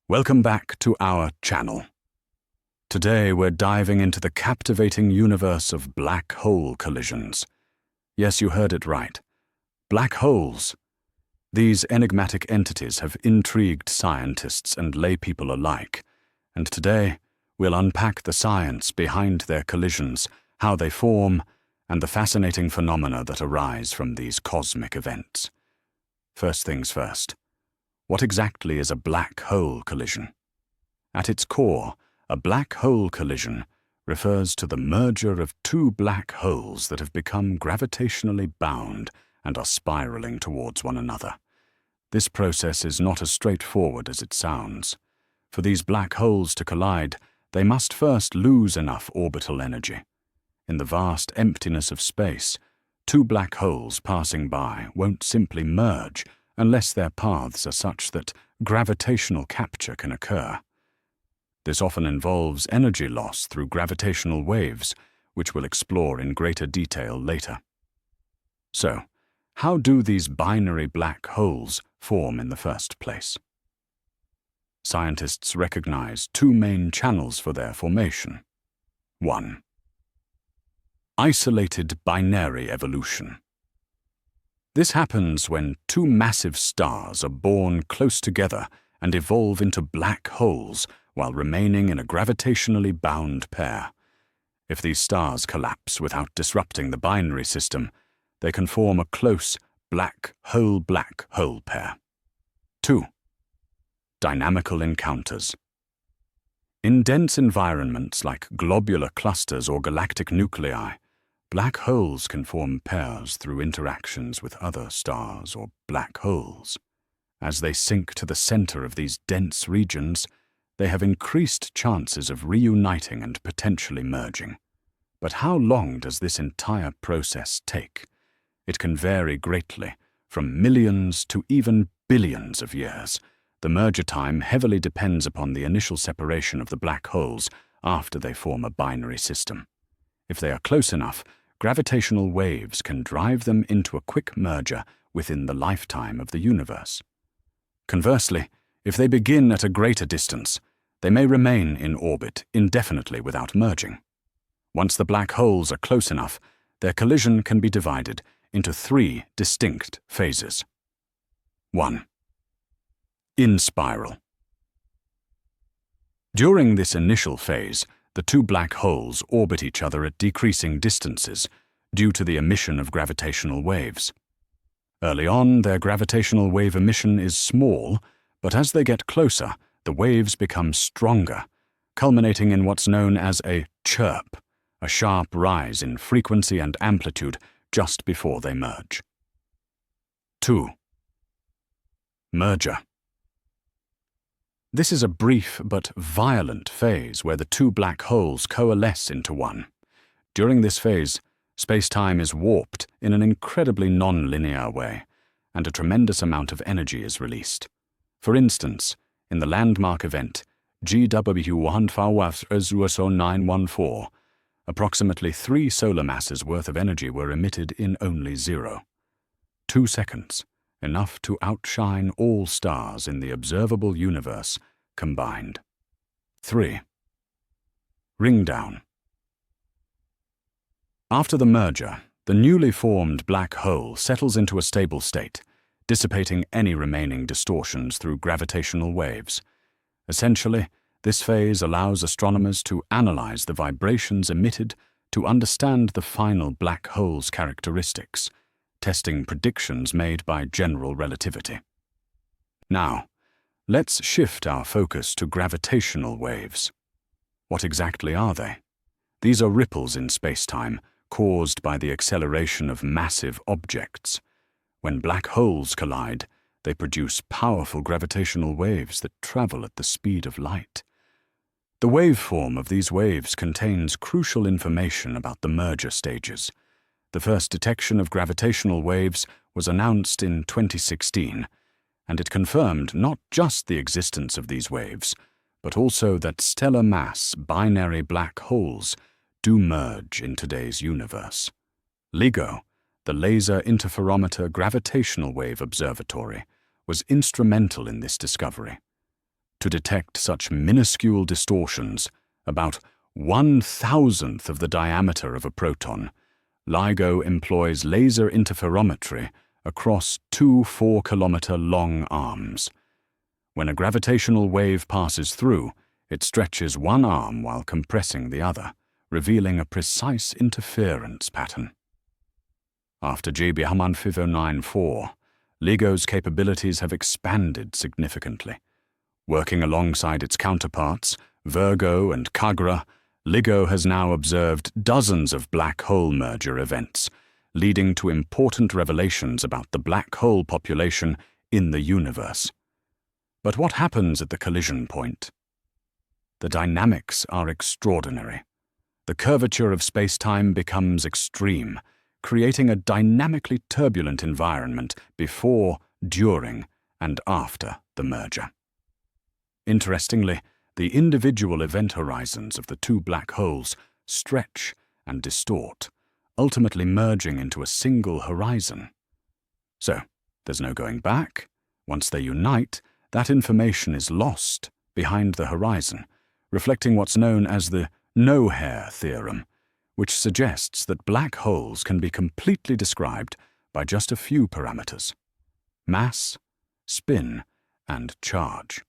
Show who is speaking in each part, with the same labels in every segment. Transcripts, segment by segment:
Speaker 1: Welcome back to our channel. Today we're diving into the captivating universe of black hole collisions. Yes, you heard it right. Black holes. These enigmatic entities have intrigued scientists and laypeople alike, and today we'll unpack the science behind their collisions, how they form, and the fascinating phenomena that arise from these cosmic events. First things first. What exactly is a black hole collision? At its core, a black hole collision refers to the merger of two black holes that have become gravitationally bound and are spiraling towards one another. This process is not as straightforward as it sounds. For these black holes to collide, they must first lose enough orbital energy. In the vast emptiness of space, two black holes passing by won't simply merge unless their paths are such that gravitational capture can occur. This often involves energy loss through gravitational waves, which we'll explore in greater detail later. So, how do these binary black holes form in the first place? Scientists recognize two main channels for their formation. 1. Isolated binary evolution. This happens when two massive stars are born close together and evolve into black holes while remaining in a gravitationally bound pair. If these stars collapse without disrupting the binary system, they can form a close black hole pair. 2. Dynamical encounters. In dense environments like globular clusters or galactic nuclei, black holes can form pairs through interactions with other stars or black holes. As they sink to the center of these dense regions, they have increased chances of reuniting and potentially merging. But how long does this entire process take? It can vary greatly, from millions to even billions of years. The merger time heavily depends upon the initial separation of the black holes after they form a binary system. If they are close enough, gravitational waves can drive them into a quick merger within the lifetime of the universe. Conversely, if they begin at a greater distance, they may remain in orbit indefinitely without merging. Once the black holes are close enough, their collision can be divided into three distinct phases. 1. Inspiral. During this initial phase, the two black holes orbit each other at decreasing distances due to the emission of gravitational waves. Early on, their gravitational wave emission is small, but as they get closer, the waves become stronger, culminating in what's known as a chirp, a sharp rise in frequency and amplitude just before they merge. 2. Merger. This is a brief but violent phase where the two black holes coalesce into one. During this phase, space-time is warped in an incredibly non-linear way, and a tremendous amount of energy is released. For instance, in the landmark event GW1FAW0914, approximately 3 solar masses worth of energy were emitted in only 0. 2 seconds. Enough to outshine all stars in the observable universe combined. 3. Ringdown. After the merger, the newly formed black hole settles into a stable state, dissipating any remaining distortions through gravitational waves. Essentially, this phase allows astronomers to analyze the vibrations emitted to understand the final black hole's characteristics, testing predictions made by general relativity. Now, let's shift our focus to gravitational waves. What exactly are they? These are ripples in space-time caused by the acceleration of massive objects. When black holes collide, they produce powerful gravitational waves that travel at the speed of light. The waveform of these waves contains crucial information about the merger stages. The first detection of gravitational waves was announced in 2016, and it confirmed not just the existence of these waves, but also that stellar mass binary black holes do merge in today's universe. LIGO, the Laser Interferometer Gravitational Wave Observatory, was instrumental in this discovery. To detect such minuscule distortions, about 1,000th of the diameter of a proton, LIGO employs laser interferometry across two 4-kilometer long arms. When a gravitational wave passes through, it stretches one arm while compressing the other, revealing a precise interference pattern. After GB 594, LIGO's capabilities have expanded significantly. Working alongside its counterparts, Virgo and Kagra, LIGO has now observed dozens of black hole merger events, leading to important revelations about the black hole population in the universe. But what happens at the collision point? The dynamics are extraordinary. The curvature of space-time becomes extreme, creating a dynamically turbulent environment before, during, and after the merger. Interestingly, the individual event horizons of the two black holes stretch and distort, ultimately merging into a single horizon. So, there's no going back. Once they unite, that information is lost behind the horizon, reflecting what's known as the no-hair theorem, which suggests that black holes can be completely described by just a few parameters: mass, spin, and charge.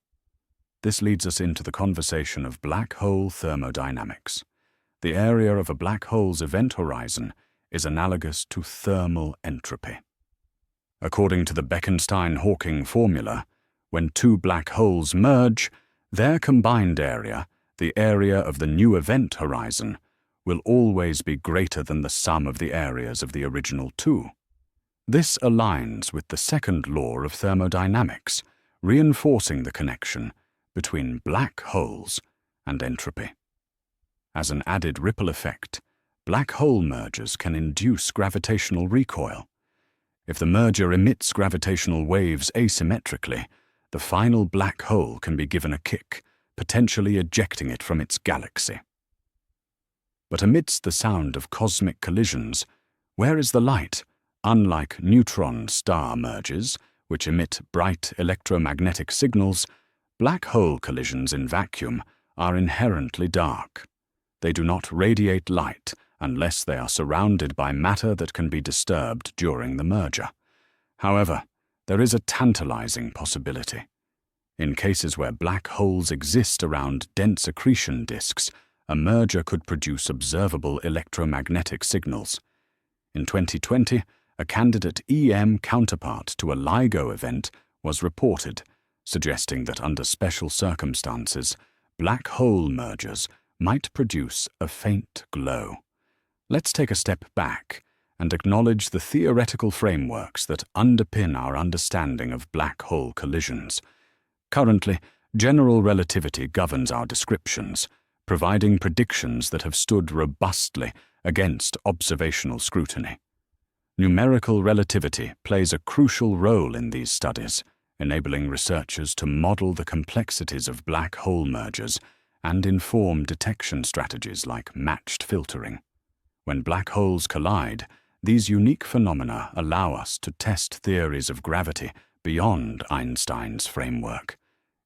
Speaker 1: This leads us into the conversation of black hole thermodynamics. The area of a black hole's event horizon is analogous to thermal entropy. According to the Bekenstein-Hawking formula, when two black holes merge, their combined area, the area of the new event horizon, will always be greater than the sum of the areas of the original two. This aligns with the second law of thermodynamics, reinforcing the connection between black holes and entropy. As an added ripple effect, black hole mergers can induce gravitational recoil. If the merger emits gravitational waves asymmetrically, the final black hole can be given a kick, potentially ejecting it from its galaxy. But amidst the sound of cosmic collisions, where is the light? Unlike neutron-star mergers, which emit bright electromagnetic signals, black hole collisions in vacuum are inherently dark. They do not radiate light unless they are surrounded by matter that can be disturbed during the merger. However, there is a tantalizing possibility. In cases where black holes exist around dense accretion disks, a merger could produce observable electromagnetic signals. In 2020, a candidate EM counterpart to a LIGO event was reported, suggesting that under special circumstances, black hole mergers might produce a faint glow. Let's take a step back and acknowledge the theoretical frameworks that underpin our understanding of black hole collisions. Currently, general relativity governs our descriptions, providing predictions that have stood robustly against observational scrutiny. Numerical relativity plays a crucial role in these studies, enabling researchers to model the complexities of black hole mergers and inform detection strategies like matched filtering. When black holes collide, these unique phenomena allow us to test theories of gravity beyond Einstein's framework,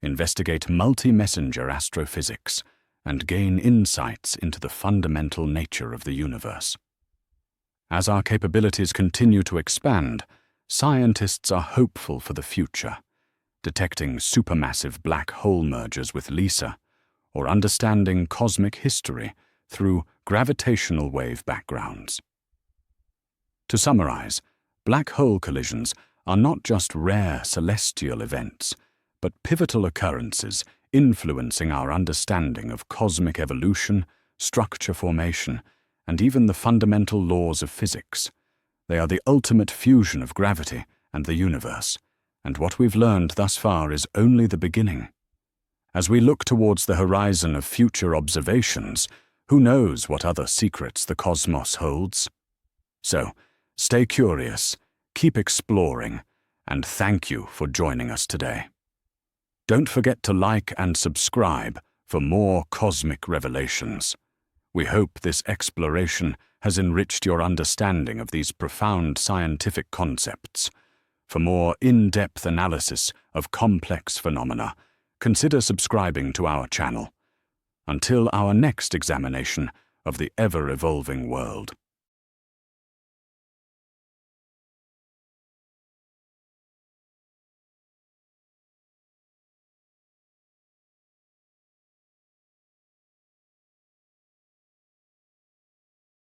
Speaker 1: investigate multi-messenger astrophysics, and gain insights into the fundamental nature of the universe. As our capabilities continue to expand, scientists are hopeful for the future, detecting supermassive black hole mergers with LISA, or understanding cosmic history through gravitational wave backgrounds. To summarize, black hole collisions are not just rare celestial events, but pivotal occurrences influencing our understanding of cosmic evolution, structure formation, and even the fundamental laws of physics. They are the ultimate fusion of gravity and the universe, and what we've learned thus far is only the beginning. As we look towards the horizon of future observations, who knows what other secrets the cosmos holds? So, stay curious, keep exploring, and thank you for joining us today. Don't forget to like and subscribe for more cosmic revelations. We hope this exploration has enriched your understanding of these profound scientific concepts. For more in-depth analysis of complex phenomena, consider subscribing to our channel. Until our next examination of the ever-evolving world.